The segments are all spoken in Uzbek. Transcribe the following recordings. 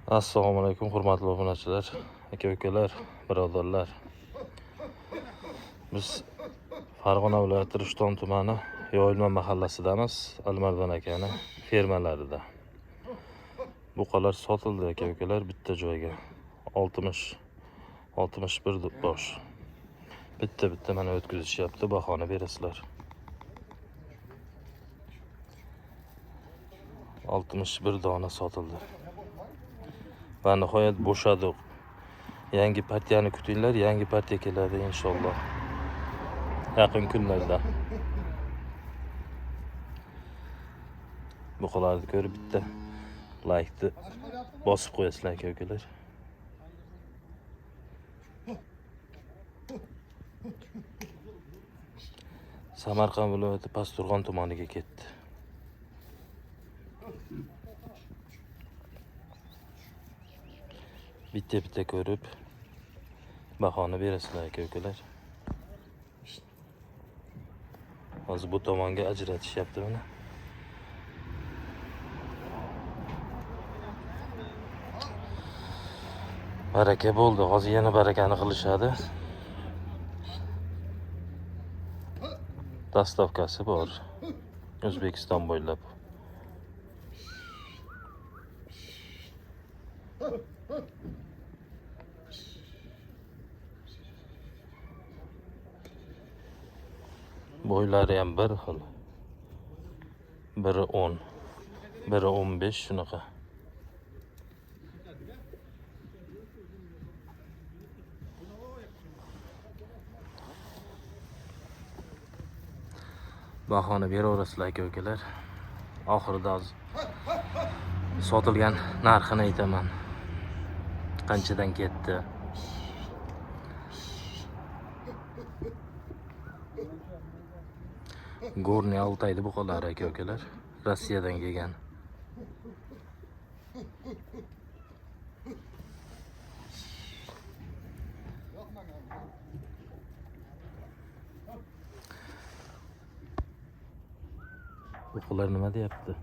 Assalomu alaykum hurmatli obunachilar, aka-ukalar, birodarlar. Biz Farg'ona viloyati Rishton tumani Yoyilma mahallasidamiz, Alimardon akani fermalarida. Buqalar sotildi aka-ukalar bitta joyga. 61 bosh. Bitta mana o'tkazishyapti, bahoni berasizlar. 61 dona sotildi. Va nihoyat bo'shadi. Yangi partiyani kutinglar, yangi partiya keladi inshaalloh. Yaqin kunlarda. Buqalarni ko'rib bitta like'ni bosib qo'yasizlar aka-ukalar. Samarqand viloyati Pasturg'on tumaniga ketdi. Bitta ko'rib bahoni berasizlar aka-ukalar. Hozir bu tomonga ajratishyapti mana. Baraka bo'ldi. Hozir yana barakani qilishadi. Dastavkasi bor. O'zbekiston bo'ylab. Boylari ham bir xil. Biri 10, biri 15 shunaqa. Bahoni beraverasizlar aka-ukalar. Oxirida sotilgan narxini aytaman. Qanchadan ketdi? Gorniy Altayda buqalar aka-ukalar. Rossiyadan kelgan. Buqalar nima deyapti?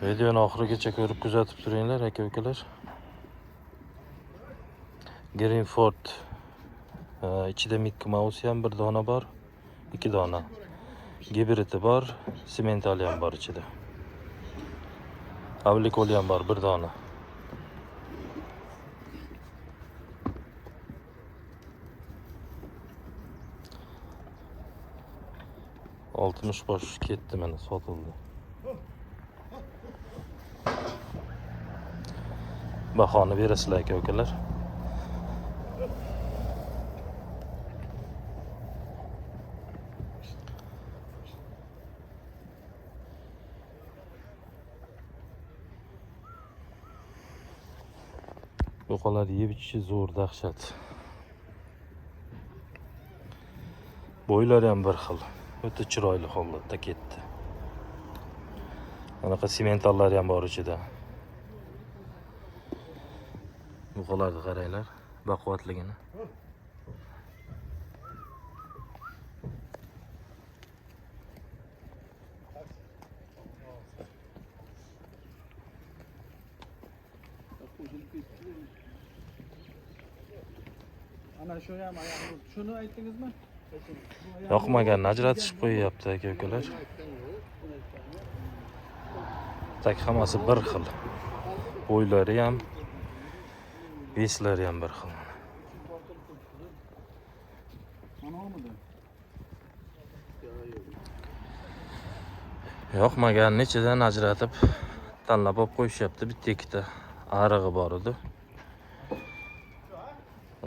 Videoni oxirigacha ko'rib kuzatib turinglar aka-ukalar. Greenford ichida Mickey Mouse ham bir dona bor, 2 dona. Gibridi bor, sementali ham bor ichida. Avlikoli ham bor bir dona. Oltmish bosh ketdi mana sotildi. Bahoni berasizlar aka-ukalar. Buqalar yeb ichishi zo'r dahshat. Bo'ylari ham bir xil. O'ta chiroyli holatda ketdi. Anaqa sementallar ham bor ichida. Buqalarni qaranglar, baquvvatligini. Ana shu ham ayolimiz. Shuni aytdingizmi? Yoqmaganini ajratishib qo'yyapti aka-ukalar. Tak hammasi bir xil. Bo'ylari ham, beslari ham bir xil. Yoqmaganini ichidan ajratib tanlab olib qo'yishyapti. Bitta ikkita arig'i bor edi.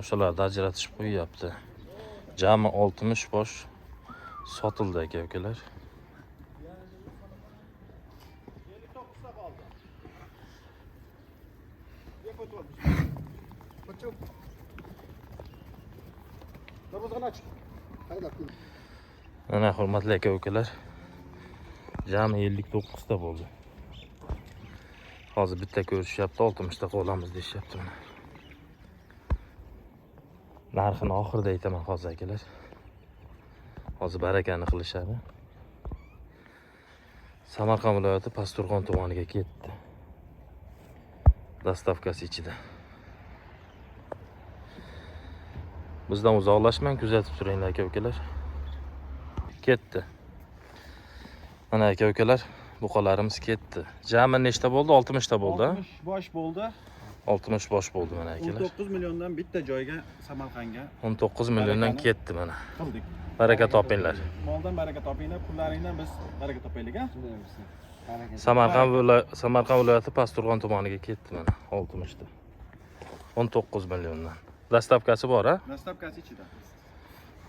O'shalarni ajratishib qo'yyapti. Jami 60 bosh sotildi aka-ukalar. Mana hurmatli aka-ukalar. Jami 59 ta bo'ldi. Hozir bitta ko'rishyapti, 60 ta qolamiz deyishyapti mana. Narxini oxirida aytaman hozir akalar. Hozir barakani qilishadi. Samarqand viloyati Pasturxon tumaniga ketdi. Dastavkasi ichida. Bizdan uzoqlashmang, kuzatib turinglar aka-ukalar. Ketdi. Mana aka-ukalar, buqalarimiz ketdi. Jami nechta bo'ldi? 60 ta bo'ldi, ha? 60 bosh bo'ldi. 60 bosh bo'ldi mana akalar. 19 milliondan bitta joyga Samarqandga 19 milliondan ketdi mana. qildik. Baraka topinglar. Moldan baraka topinglar, pullaringdan biz baraka topaylik, ha? Samarqand viloyati Pasturxon tumaniga ketdi mana 60 ta. 19 milliondan. Dastavkasi bor, ha? Dastavkasi ichida.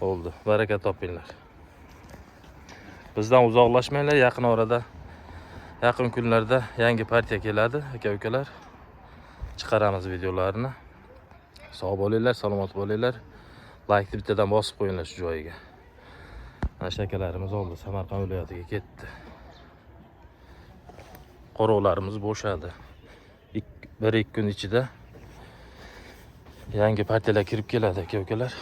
Bo'ldi. Baraka topinglar. Bizdan uzoqlashmanglar, yaqin orada, yaqin kunlarda yangi partiya keladi, aka-ukalar. Chiqaramiz videolarini. Sog' bo'linglar, salomat bo'linglar. Like bittadan bosib qo'yinglar shu joyiga. Mana shakalarimiz oldi, Samarqand viloyatiga ketdi. Qorovlarimiz bo'shadi. 1-2 kun ichida yangi partiyalar kirib keladi aka-ukalar.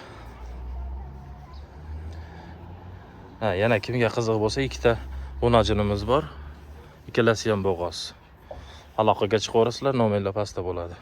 Ha, yana kimga qiziq bo'lsa, ikkita o'najinimiz bor. Ikkalasi ham bo'g'oz. Aloqaga chiqaverasizlar, nomerlar pastda bo'ladi.